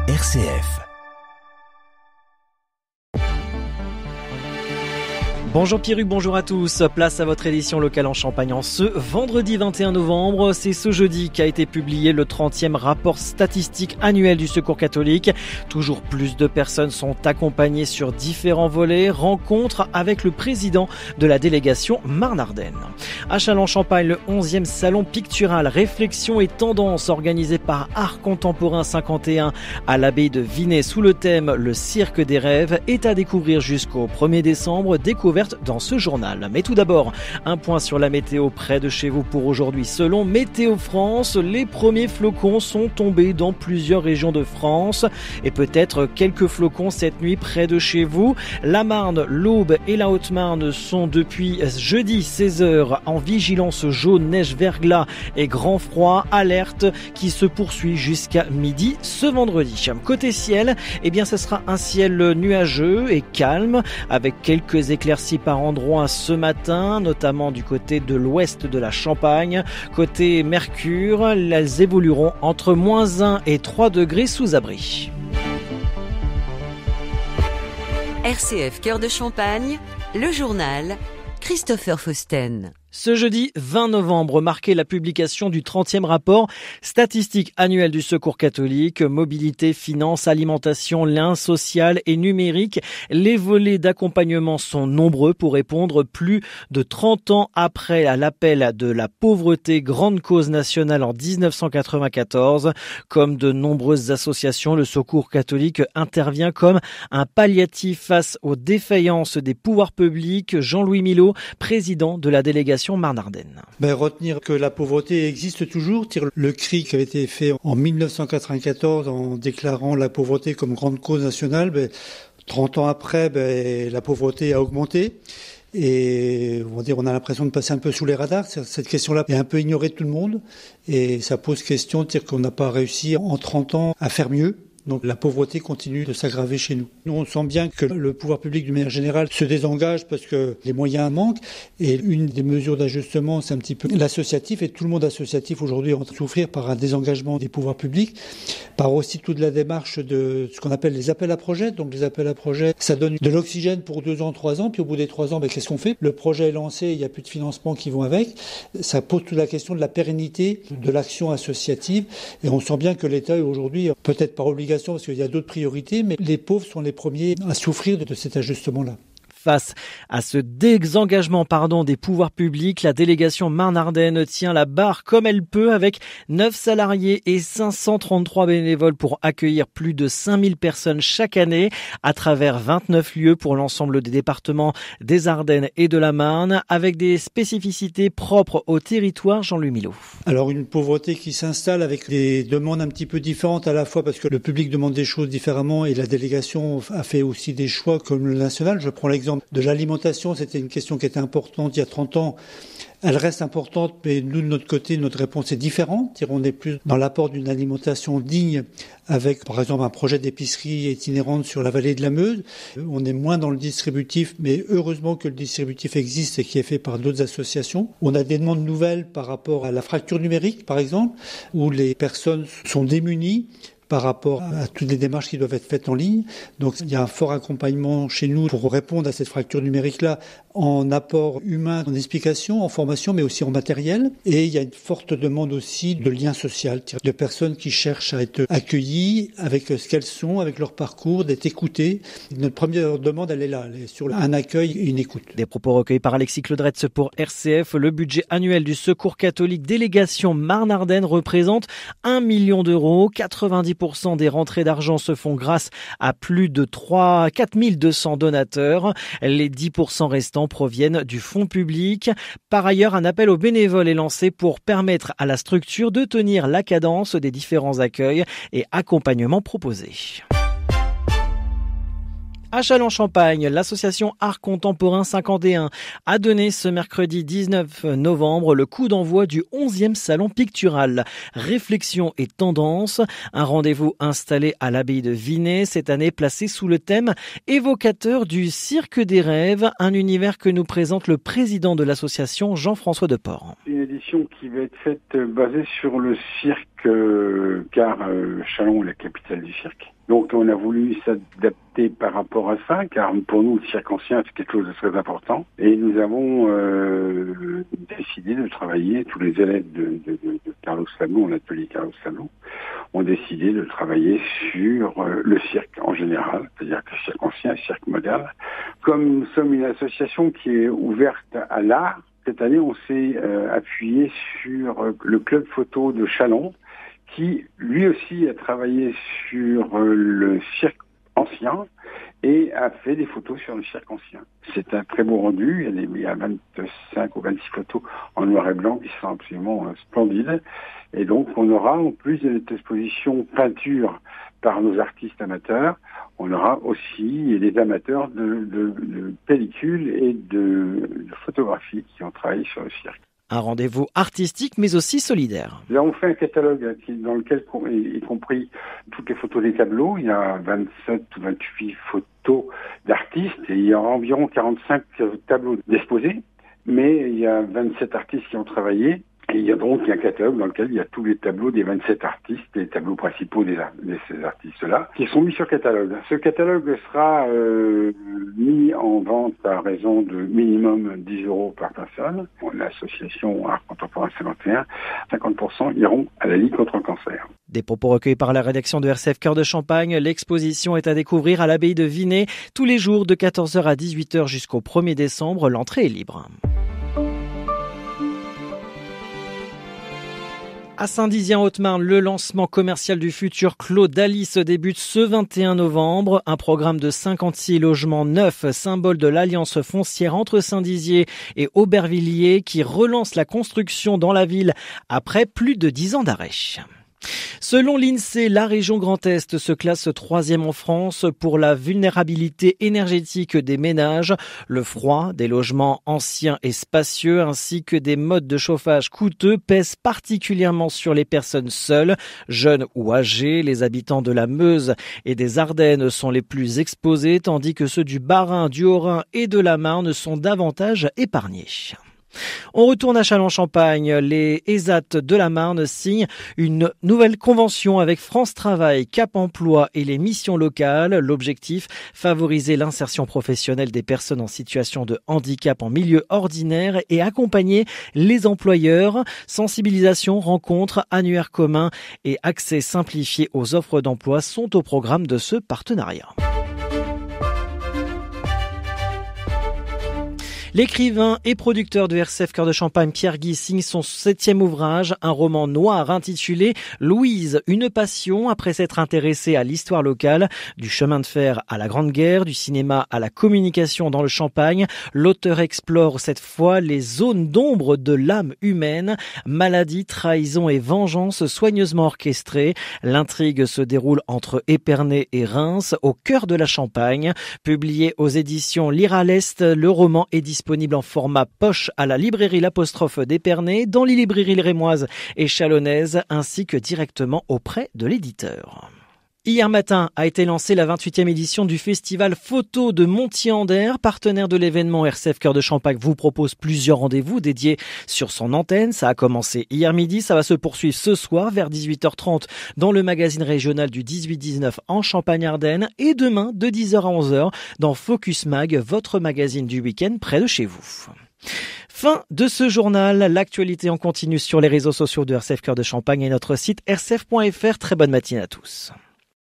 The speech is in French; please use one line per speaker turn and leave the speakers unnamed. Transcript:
RCF.
Bonjour Pierruc, bonjour à tous. Place à votre édition locale en Champagne en ce vendredi 21 novembre. C'est ce jeudi qu'a été publié le 30e rapport statistique annuel du Secours catholique. Toujours plus de personnes sont accompagnées sur différents volets. Rencontre avec le président de la délégation Marne-Ardenne. À Châlons-Champagne, le 11e salon pictural Réflexion et tendance organisé par Art Contemporain 51 à l'abbaye de Vinay sous le thème Le cirque des rêves est à découvrir jusqu'au 1er décembre. Découverte dans ce journal. Mais tout d'abord, un point sur la météo près de chez vous pour aujourd'hui. Selon Météo France, les premiers flocons sont tombés dans plusieurs régions de France et peut-être quelques flocons cette nuit près de chez vous. La Marne, l'Aube et la Haute-Marne sont depuis jeudi 16h en vigilance jaune, neige, verglas et grand froid. Alerte qui se poursuit jusqu'à midi ce vendredi. Côté ciel, ce sera un ciel nuageux et calme avec quelques éclaircies par endroits ce matin, notamment du côté de l'ouest de la Champagne. Côté Mercure, elles évolueront entre -1 et 3 degrés sous abri.
RCF Cœur de Champagne, le journal Christopher Fausten.
Ce jeudi 20 novembre marquait la publication du 30e rapport statistique annuel du Secours catholique, mobilité, finances, alimentation, liens social et numérique. Les volets d'accompagnement sont nombreux pour répondre plus de 30 ans après à l'appel de la pauvreté, grande cause nationale en 1994. Comme de nombreuses associations, le Secours catholique intervient comme un palliatif face aux défaillances des pouvoirs publics. Jean-Louis Milot, président de la délégation Marne-Ardenne.
Retenir que la pauvreté existe toujours, le cri qui avait été fait en 1994 en déclarant la pauvreté comme grande cause nationale, 30 ans après, la pauvreté a augmenté. Et on a l'impression de passer un peu sous les radars. Cette question-là est un peu ignorée de tout le monde. Et ça pose question de dire qu'on n'a pas réussi en 30 ans à faire mieux. Donc la pauvreté continue de s'aggraver chez nous. Nous, on sent bien que le pouvoir public, d'une manière générale, se désengage parce que les moyens manquent. Et une des mesures d'ajustement, c'est un petit peu l'associatif. Et tout le monde associatif aujourd'hui est en train de souffrir par un désengagement des pouvoirs publics, par aussi toute la démarche de ce qu'on appelle les appels à projets. Donc les appels à projets, ça donne de l'oxygène pour 2 ans, 3 ans. Puis au bout des 3 ans, qu'est-ce qu'on fait ? Le projet est lancé, il n'y a plus de financement qui vont avec. Ça pose toute la question de la pérennité de l'action associative. Et on sent bien que l'État aujourd'hui, peut-être par obligation, parce qu'il y a d'autres priorités, mais les pauvres sont les premiers à souffrir de cet ajustement-là.
Face à ce désengagement des pouvoirs publics, la délégation Marne-Ardenne tient la barre comme elle peut avec 9 salariés et 533 bénévoles pour accueillir plus de 5000 personnes chaque année à travers 29 lieux pour l'ensemble des départements des Ardennes et de la Marne avec des spécificités propres au territoire. Jean-Louis Milot.
Alors une pauvreté qui s'installe avec des demandes un petit peu différentes à la fois parce que le public demande des choses différemment et la délégation a fait aussi des choix comme le national. Je prends l'exemple de l'alimentation, c'était une question qui était importante il y a 30 ans. Elle reste importante, mais nous, de notre côté, notre réponse est différente. On est plus dans l'apport d'une alimentation digne avec, par exemple, un projet d'épicerie itinérante sur la vallée de la Meuse. On est moins dans le distributif, mais heureusement que le distributif existe et qui est fait par d'autres associations. On a des demandes nouvelles par rapport à la fracture numérique, par exemple, où les personnes sont démunies par rapport à toutes les démarches qui doivent être faites en ligne. Donc il y a un fort accompagnement chez nous pour répondre à cette fracture numérique-là en apport humain, en explication, en formation, mais aussi en matériel. Et il y a une forte demande aussi de lien social, de personnes qui cherchent à être accueillies avec ce qu'elles sont, avec leur parcours, d'être écoutées. Notre première demande, elle est là, elle est sur un accueil et une écoute.
Des propos recueillis par Alexis Claudretz pour RCF. Le budget annuel du Secours catholique délégation Marne-Ardenne représente 1 million d'euros. 90% des rentrées d'argent se font grâce à plus de 4200 donateurs. Les 10% restants proviennent du fonds public. Par ailleurs, un appel aux bénévoles est lancé pour permettre à la structure de tenir la cadence des différents accueils et accompagnements proposés. À Châlons-Champagne, l'association Art Contemporain 51 a donné ce mercredi 19 novembre le coup d'envoi du 11e salon pictural Réflexion et tendance, un rendez-vous installé à l'abbaye de Vinay, cette année placé sous le thème évocateur du cirque des rêves, un univers que nous présente le président de l'association Jean-François Deport.
Une édition qui va être faite basée sur le cirque
car Châlons est la capitale du cirque. Donc on a voulu s'adapter par rapport à ça, car pour nous le cirque ancien c'est quelque chose de très important. Et nous avons décidé de travailler, tous les élèves de Carlos Sablon, l'atelier Carlos Sablon, ont décidé de travailler sur le cirque en général, c'est-à-dire que le cirque ancien et le cirque moderne. Comme nous sommes une association qui est ouverte à l'art, cette année on s'est appuyé sur le club photo de Châlons, qui lui aussi a travaillé sur le cirque ancien et a fait des photos sur le cirque ancien. C'est un très beau rendu, il y a 25 ou 26 photos en noir et blanc qui sont absolument splendides. Et donc on aura, en plus de notre exposition peinture par nos artistes amateurs, on aura aussi des amateurs de pellicules et de photographie qui ont travaillé sur le cirque.
Un rendez-vous artistique mais aussi solidaire.
Là, on fait un catalogue dans lequel y compris toutes les photos des tableaux. Il y a 27 ou 28 photos d'artistes et il y a environ 45 tableaux disposés. Mais il y a 27 artistes qui ont travaillé. Et il y a donc un catalogue dans lequel il y a tous les tableaux des 27 artistes, les tableaux principaux de ces artistes-là, qui sont mis sur catalogue. Ce catalogue sera mis en vente à raison de minimum 10 € par personne. L'association Art Contemporain 51, 50% iront à la Ligue contre le cancer.
Des propos recueillis par la rédaction de RCF Cœur de Champagne. L'exposition est à découvrir à l'abbaye de Vinay tous les jours de 14h à 18h jusqu'au 1er décembre. L'entrée est libre. À Saint-Dizier-en-Haute-Marne, le lancement commercial du futur Clos d'Alice débute ce 21 novembre. Un programme de 56 logements neufs, symbole de l'alliance foncière entre Saint-Dizier et Aubervilliers, qui relance la construction dans la ville après plus de 10 ans d'arrêt. Selon l'INSEE, la région Grand Est se classe 3e en France pour la vulnérabilité énergétique des ménages, le froid, des logements anciens et spacieux ainsi que des modes de chauffage coûteux pèsent particulièrement sur les personnes seules, jeunes ou âgées. Les habitants de la Meuse et des Ardennes sont les plus exposés tandis que ceux du Bas-Rhin, du Haut-Rhin et de la Marne sont davantage épargnés. On retourne à Châlons-en-Champagne. Les ESAT de la Marne signent une nouvelle convention avec France Travail, Cap Emploi et les missions locales. L'objectif, favoriser l'insertion professionnelle des personnes en situation de handicap en milieu ordinaire et accompagner les employeurs. Sensibilisation, rencontres, annuaires communs et accès simplifié aux offres d'emploi sont au programme de ce partenariat. L'écrivain et producteur de RCF Cœur de Champagne, Pierre Guy, signe son 7e ouvrage, un roman noir intitulé Louise, une passion. Après s'être intéressé à l'histoire locale, du chemin de fer à la Grande Guerre, du cinéma à la communication dans le Champagne, l'auteur explore cette fois les zones d'ombre de l'âme humaine, maladie, trahison et vengeance soigneusement orchestrées. L'intrigue se déroule entre Épernay et Reims, au cœur de la Champagne. Publié aux éditions Lire à l'Est, le roman est disponible en format poche à la librairie L'Apostrophe d'Épernay, dans les librairies rémoises et chalonnaises, ainsi que directement auprès de l'éditeur. Hier matin a été lancée la 28e édition du festival Photo de Montier-Anders. Partenaire de l'événement, RCF Cœur de Champagne vous propose plusieurs rendez-vous dédiés sur son antenne. Ça a commencé hier midi, ça va se poursuivre ce soir vers 18h30 dans le magazine régional du 18-19 en Champagne-Ardenne et demain de 10h à 11h dans Focus Mag, votre magazine du week-end près de chez vous. Fin de ce journal. L'actualité en continu sur les réseaux sociaux de RCF Cœur de Champagne et notre site rcf.fr. Très bonne matinée à tous.